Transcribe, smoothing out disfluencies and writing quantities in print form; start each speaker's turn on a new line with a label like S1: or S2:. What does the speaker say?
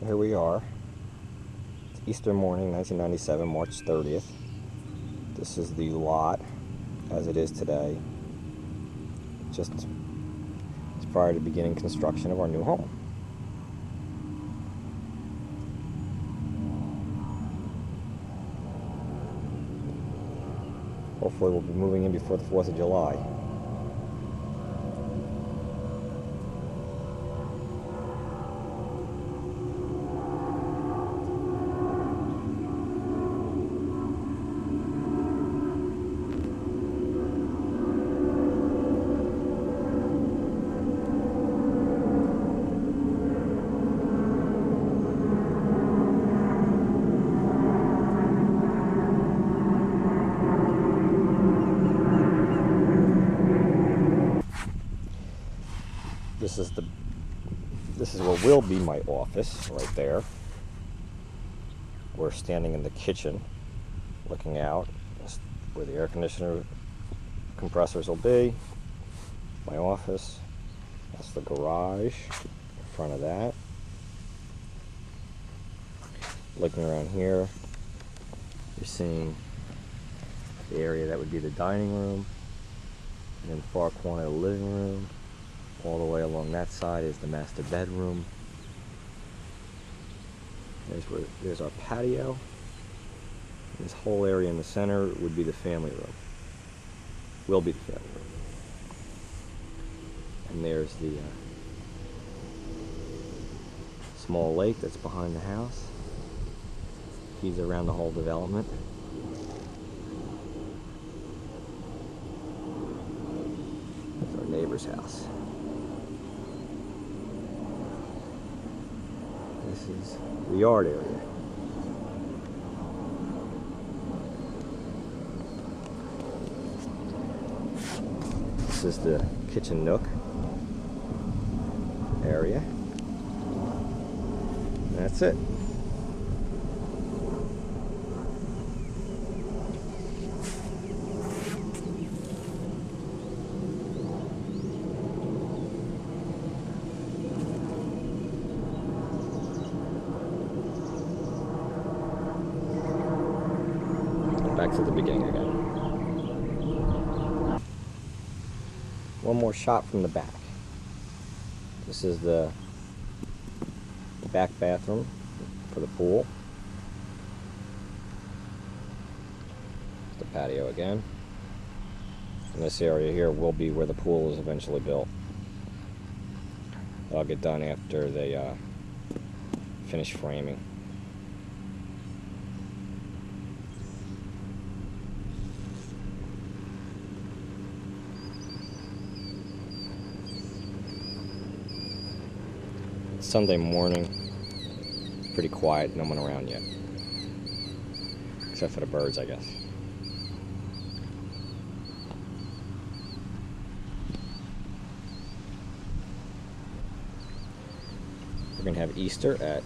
S1: Here we are. It's Easter morning, 1997, March 30th. This is the lot as it is today. Just prior to beginning construction of our new home. Hopefully we'll be moving in before the 4th of July. This is what will be my office right there. We're standing in the kitchen looking out. That's where the air conditioner compressors will be. My office. That's the garage in front of that. Looking around here, you're seeing the area that would be the dining room, and in the far corner the living room. All the way along that side is the master bedroom. There's our patio. This whole area in the center would be the family room. Will be the family room. And there's the small lake that's behind the house. Feeds around the whole development. That's our neighbor's house. This is the yard area. This is the kitchen nook area. And that's it. Back to the beginning again. One more shot from the back. This is the back bathroom for the pool. The patio again. And this area here will be where the pool is eventually built. That'll get done after they finish framing. Sunday morning, pretty quiet, no one around yet. Except for the birds, I guess. We're going to have Easter at